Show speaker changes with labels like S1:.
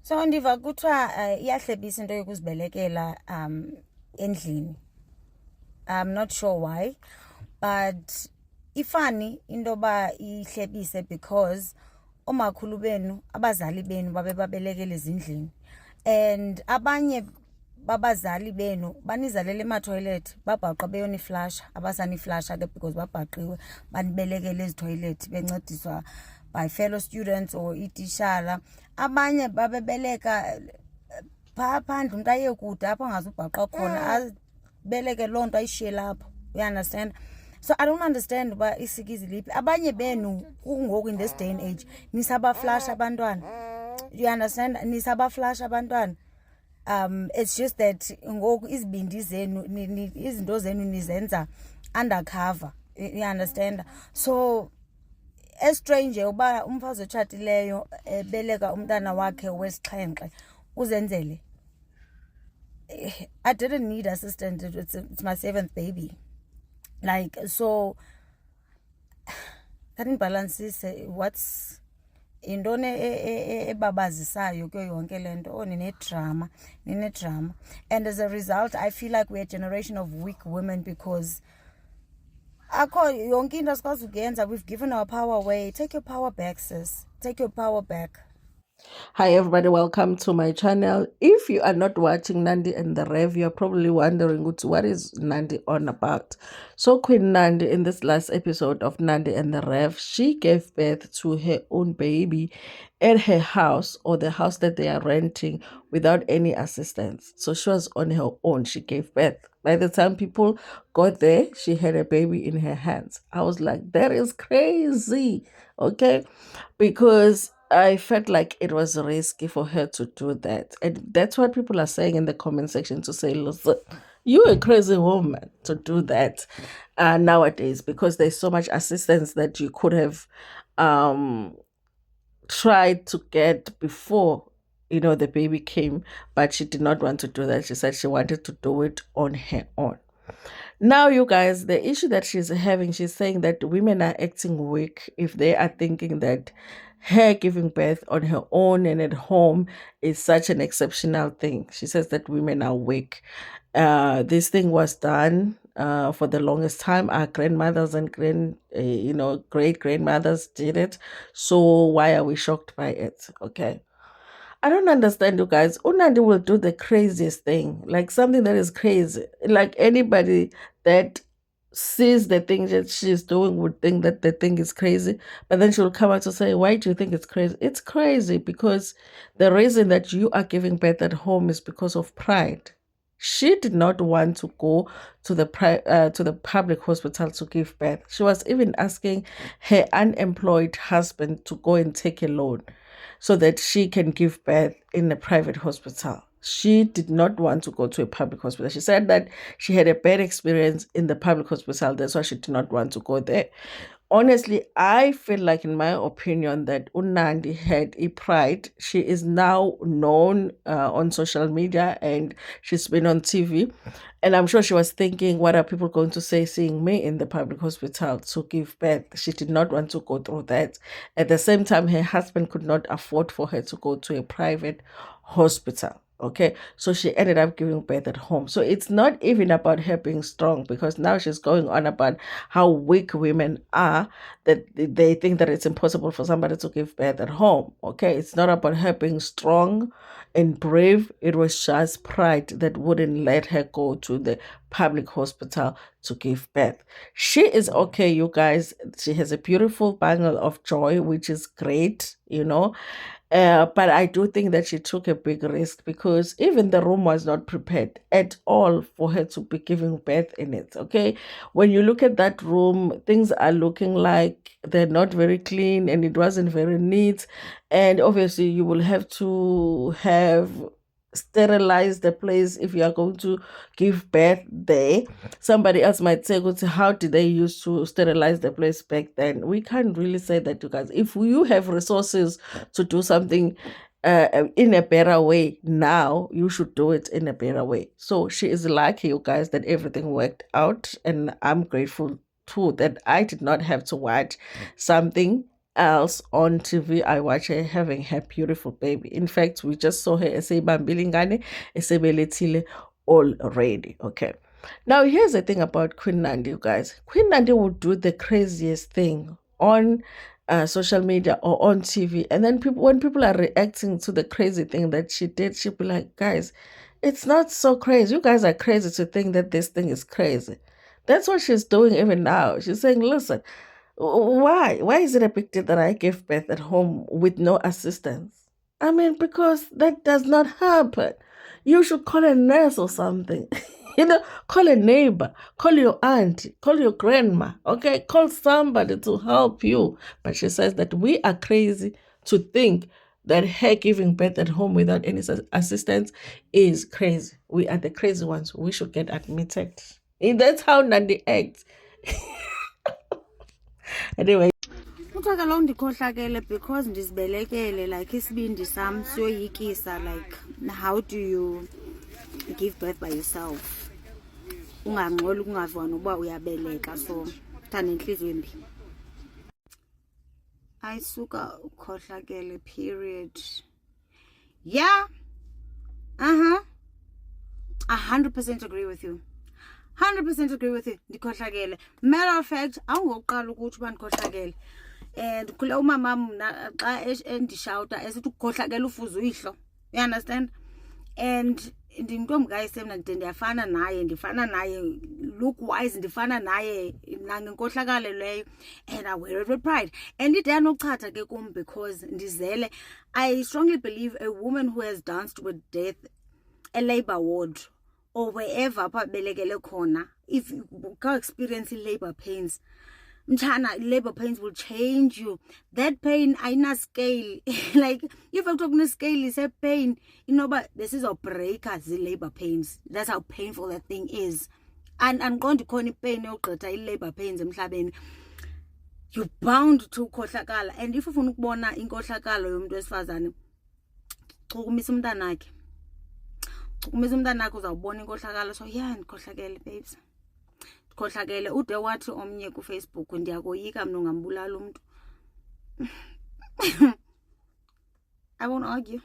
S1: So ndiva kuthiwa iyahlebisa into yokuzibelekela endlini. I'm not sure why, but ifani into yoba ihlebise because omakhulu benu, abazali benu babelekela ezindlini, and abanye babazali benu banizalele ema-toilet babhaqa beyoniflasha, abasaniflasha ke because babhaqiwe banibelekele ezitoilet bencediswa by fellow students or itishala. Abanye babebeleka phaa phandle, umntu aye kude apho angazubhaqa khona abeleke loo nto ayishiye lapho. You understand? So I don't understand uba isikizi liphi. Abanye benu kungoku in this day and age nisabaflasha abantwana. You understand? Nisabaflasha abantwana. It's just that ngoku izibindi zenu izinto zenu nizenza undercover. You understand? So estrange uba umfazi otshatileyo beleka umntana wakhe wesixhenxe uzenzele. I didn't need assistance. It's my 7th baby. Like, so can ibalansise what's intoni ebabazisayo kuyo yonke lento. Oh, nine-drama. And as a result, I feel like we're a generation of weak women because akho yonke into asikwazi ukuyenza. We've given our power away. Take your power back, sis. Take your power back.
S2: Hi everybody, welcome to my channel. If you are not watching Nandi and the Rev, you're probably wondering what is Nandi on about. So Queen Nandi, in this last episode of Nandi and the Rev, she gave birth to her own baby at her house, or the house that they are renting, without any assistance. So she was on her own. She gave birth. By the time people got there, she had a baby in her hands. I was like, that is crazy, okay? Because I felt like it was risky for her to do that. And that's what people are saying in the comment section, to say, listen, you're a crazy woman to do that nowadays, because there's so much assistance that you could have tried to get before the baby came, but she did not want to do that. She said she wanted to do it on her own. Now, you guys, the issue that she's having, she's saying that women are acting weak if they are thinking that her giving birth on her own and at home is such an exceptional thing. She says that women are weak. This thing was done for the longest time. Our grandmothers and great grandmothers did it. So why are we shocked by it? Okay. I don't understand, you guys. Unandi will do the craziest thing, like something that is crazy. Like anybody that sees the thing that she's doing would think that the thing is crazy, but then she'll come out to say, why do you think it's crazy? It's crazy because the reason that you are giving birth at home is because of pride. She did not want to go to the public hospital to give birth. She was even asking her unemployed husband to go and take a loan so that she can give birth in a private hospital. She did not want to go to a public hospital. She said that she had a bad experience in the public hospital. That's why she did not want to go there. Honestly, I feel like, in my opinion, that Unandi had a pride. She is now known on social media, and she's been on TV. And I'm sure she was thinking, what are people going to say seeing me in the public hospital to give birth? She did not want to go through that. At the same time, her husband could not afford for her to go to a private hospital. Okay, so she ended up giving birth at home. So it's not even about her being strong, because now she's going on about how weak women are, that they think that it's impossible for somebody to give birth at home. Okay, it's not about her being strong and brave. It was just pride that wouldn't let her go to the public hospital to give birth. She is okay, you guys. She has a beautiful bangle of joy, which is great, but I do think that she took a big risk, because even the room was not prepared at all for her to be giving birth in it. Okay, when you look at that room, things are looking like they're not very clean, and it wasn't very neat. And obviously, you will have to have sterilize the place if you are going to give birth there. Somebody else might say, how did they used to sterilize the place back then? We can't really say that, you guys. If you have resources to do something in a better way now, you should do it in a better way. So she is lucky, you guys, that everything worked out, and I'm grateful too that I did not have to watch something else on TV I watch her having her beautiful baby. In fact, we just saw her eseyibambile ingane esebelethile already. Okay. Now here's the thing about Queen Nandi, you guys. Queen Nandi would do the craziest thing on social media or on TV, and then when people are reacting to the crazy thing that she did, she'll be like, guys, it's not so crazy. You guys are crazy to think that this thing is crazy. That's what she's doing even now. She's saying, listen, why is it a big deal that I gave birth at home with no assistance? I mean, because that does not happen. You should call a nurse or something. Call a neighbor, call your auntie, call your grandma, okay? Call somebody to help you. But she says that we are crazy to think that her giving birth at home without any assistance is crazy. We are the crazy ones. We should get admitted. And that's how Nandi acts. Anyway.
S1: Uthatha lo ndikhohlakele because ndizibelekele like isibindi sam siyoyikisa, like how do you give birth by yourself ungangxoli kungaviwa nokuba uyabeleka, so thanda inhliziyo embi. Ayisuka ukhohlakele period. Yeah. 100% agree with you. 100% agree with you. Ndikhohlakele. Matter of fact, awungoqala ukuthi uba ndikhohlakele. And kule umama mna xa endishouta esithi ukukhohlakela ufuza uyihlo. You understand? And ndintombi kayisemna ndiyafana naye, look wise ndifana naye nangenkohlakalo leyo, and I wear it with pride. And ide yanochatha ke kum because ndizele. I strongly believe a woman who has danced with death, a labor ward or wherever apha belekele khona, if you go experience labor pains, mchana, labor pains will change you. That pain ayina scale. Like if I talk on a scale is a pain, but this is a breaker, the labor pains. That's how painful that thing is. And I'm going to call it pain labor pains emhlabeni. You're bound to ukhohlakala. And if ufuna ukubona inkohlakalo yomuntu wesifazane, chukumisa umntanakhe. Chukumisa umntanakhe uzawubona inkohlakalo. So yeah, ndikhohlakele babes. Khohlakele ude wathi omnye ku Facebook ndiyakoyika mina ngambulala umuntu. I won't argue.